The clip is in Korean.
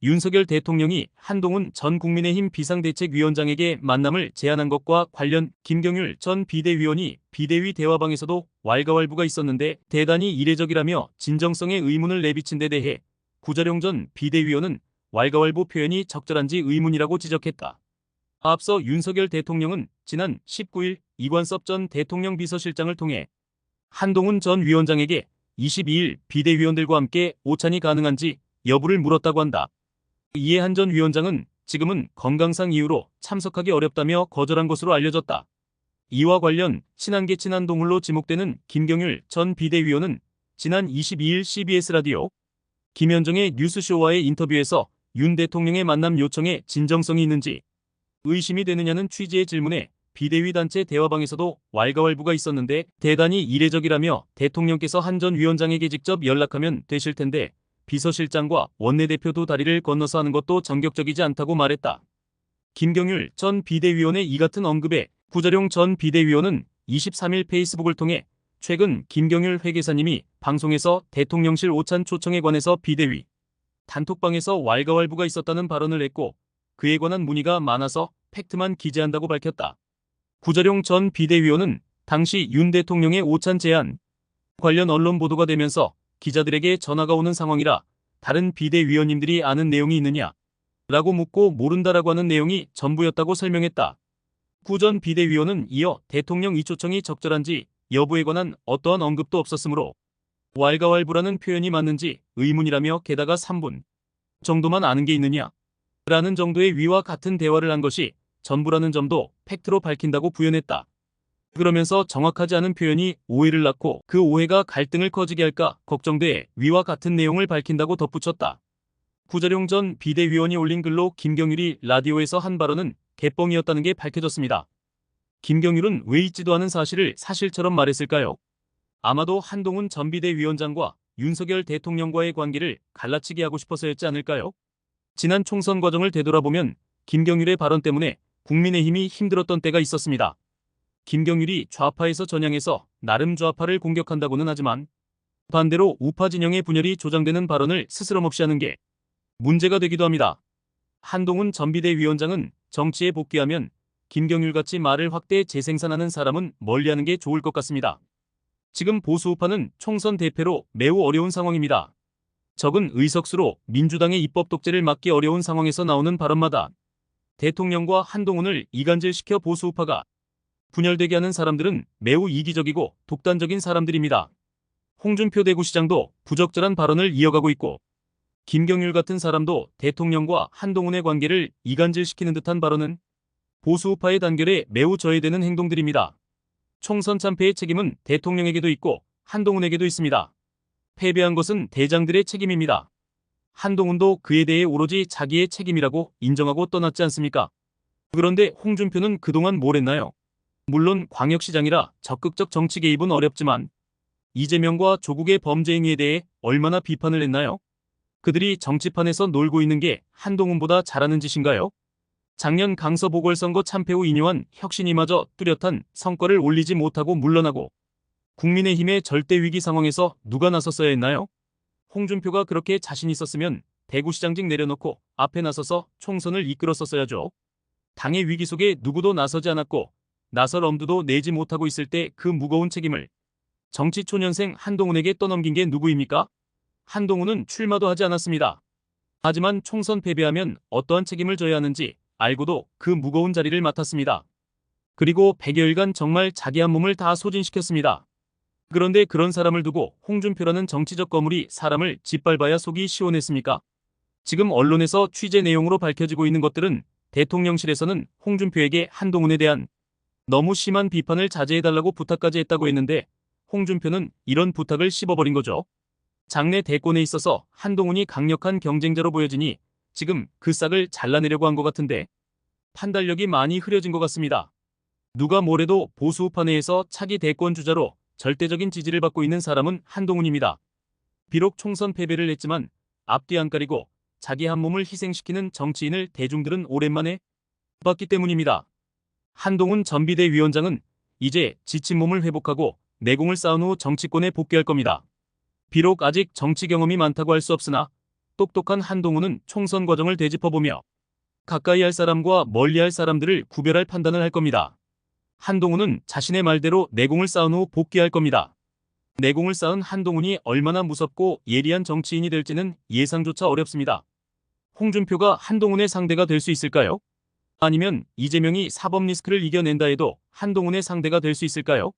윤석열 대통령이 한동훈 전 국민의힘 비상대책위원장에게 만남을 제안한 것과 관련 김경률 전 비대위원이 비대위 대화방에서도 왈가왈부가 있었는데 대단히 이례적이라며 진정성의 의문을 내비친 데 대해 구자룡 전 비대위원은 왈가왈부 표현이 적절한지 의문이라고 지적했다. 앞서 윤석열 대통령은 지난 19일 이관섭 전 대통령 비서실장을 통해 한동훈 전 위원장에게 22일 비대위원들과 함께 오찬이 가능한지 여부를 물었다고 한다. 이에 한 전 위원장은 지금은 건강상 이유로 참석하기 어렵다며 거절한 것으로 알려졌다. 이와 관련 친한계 친한동훈로 지목되는 김경률 전 비대위원은 지난 22일 CBS 라디오 김현정의 뉴스쇼와의 인터뷰에서 윤 대통령의 만남 요청에 진정성이 있는지 의심이 되느냐는 취지의 질문에 비대위 단체 대화방에서도 왈가왈부가 있었는데 대단히 이례적이라며 대통령께서 한 전 위원장에게 직접 연락하면 되실 텐데 비서실장과 원내대표 두 다리를 건너서 하는 것도 정격적이지 않다고 말했다. 김경률 전 비대위원의 이 같은 언급에 구자룡 전 비대위원은 23일 페이스북을 통해 최근 김경률 회계사님이 방송에서 대통령실 오찬 초청에 관해서 비대위 단톡방에서 왈가왈부가 있었다는 발언을 했고 그에 관한 문의가 많아서 팩트만 기재한다고 밝혔다. 구자룡 전 비대위원은 당시 윤 대통령의 오찬 제안 관련 언론 보도가 되면서 기자들에게 전화가 오는 상황이라 다른 비대위원님들이 아는 내용이 있느냐? 라고 묻고 모른다라고 하는 내용이 전부였다고 설명했다. 구 전 비대위원은 이어 대통령 이 초청이 적절한지 여부에 관한 어떠한 언급도 없었으므로 왈가왈부라는 표현이 맞는지 의문이라며 게다가 3분 정도만 아는 게 있느냐? 라는 정도의 위와 같은 대화를 한 것이 전부라는 점도 팩트로 밝힌다고 부연했다. 그러면서 정확하지 않은 표현이 오해를 낳고 그 오해가 갈등을 커지게 할까 걱정돼 위와 같은 내용을 밝힌다고 덧붙였다. 구자룡 전 비대위원이 올린 글로 김경률이 라디오에서 한 발언은 개뻥이었다는 게 밝혀졌습니다. 김경률은 왜 있지도 않은 사실을 사실처럼 말했을까요? 아마도 한동훈 전 비대위원장과 윤석열 대통령과의 관계를 갈라치게 하고 싶어서였지 않을까요? 지난 총선 과정을 되돌아보면 김경률의 발언 때문에 국민의힘이 힘들었던 때가 있었습니다. 김경률이 좌파에서 전향해서 나름 좌파를 공격한다고는 하지만 반대로 우파 진영의 분열이 조장되는 발언을 스스럼없이 하는 게 문제가 되기도 합니다. 한동훈 전 비대위원장은 정치에 복귀하면 김경률같이 말을 확대 재생산하는 사람은 멀리하는 게 좋을 것 같습니다. 지금 보수우파는 총선 대패로 매우 어려운 상황입니다. 적은 의석수로 민주당의 입법 독재를 막기 어려운 상황에서 나오는 발언마다 대통령과 한동훈을 이간질시켜 보수우파가 분열되게 하는 사람들은 매우 이기적이고 독단적인 사람들입니다. 홍준표 대구시장도 부적절한 발언을 이어가고 있고 김경률 같은 사람도 대통령과 한동훈의 관계를 이간질시키는 듯한 발언은 보수우파의 단결에 매우 저해되는 행동들입니다. 총선 참패의 책임은 대통령에게도 있고 한동훈에게도 있습니다. 패배한 것은 대장들의 책임입니다. 한동훈도 그에 대해 오로지 자기의 책임이라고 인정하고 떠났지 않습니까? 그런데 홍준표는 그동안 뭘 했나요? 물론 광역시장이라 적극적 정치 개입은 어렵지만 이재명과 조국의 범죄 행위에 대해 얼마나 비판을 했나요? 그들이 정치판에서 놀고 있는 게 한동훈보다 잘하는 짓인가요? 작년 강서 보궐선거 참패 후 인요한 혁신이마저 뚜렷한 성과를 올리지 못하고 물러나고 국민의힘의 절대 위기 상황에서 누가 나섰어야 했나요? 홍준표가 그렇게 자신 있었으면 대구시장직 내려놓고 앞에 나서서 총선을 이끌었었어야죠. 당의 위기 속에 누구도 나서지 않았고 나설 엄두도 내지 못하고 있을 때 그 무거운 책임을 정치초년생 한동훈에게 떠넘긴 게 누구입니까? 한동훈은 출마도 하지 않았습니다. 하지만 총선 패배하면 어떠한 책임을 져야 하는지 알고도 그 무거운 자리를 맡았습니다. 그리고 100여일간 정말 자기 한 몸을 다 소진시켰습니다. 그런데 그런 사람을 두고 홍준표라는 정치적 거물이 사람을 짓밟아야 속이 시원했습니까? 지금 언론에서 취재 내용으로 밝혀지고 있는 것들은 대통령실에서는 홍준표에게 한동훈에 대한 너무 심한 비판을 자제해달라고 부탁까지 했다고 했는데 홍준표는 이런 부탁을 씹어버린 거죠. 장내 대권에 있어서 한동훈이 강력한 경쟁자로 보여지니 지금 그 싹을 잘라내려고 한 것 같은데 판단력이 많이 흐려진 것 같습니다. 누가 뭐래도 보수우파 내에서 차기 대권 주자로 절대적인 지지를 받고 있는 사람은 한동훈입니다. 비록 총선 패배를 했지만 앞뒤 안 가리고 자기 한 몸을 희생시키는 정치인을 대중들은 오랜만에 봤기 때문입니다. 한동훈 전 비대위원장은 이제 지친 몸을 회복하고 내공을 쌓은 후 정치권에 복귀할 겁니다. 비록 아직 정치 경험이 많다고 할 수 없으나 똑똑한 한동훈은 총선 과정을 되짚어보며 가까이 할 사람과 멀리 할 사람들을 구별할 판단을 할 겁니다. 한동훈은 자신의 말대로 내공을 쌓은 후 복귀할 겁니다. 내공을 쌓은 한동훈이 얼마나 무섭고 예리한 정치인이 될지는 예상조차 어렵습니다. 홍준표가 한동훈의 상대가 될 수 있을까요? 아니면 이재명이 사법 리스크를 이겨낸다 해도 한동훈의 상대가 될 수 있을까요?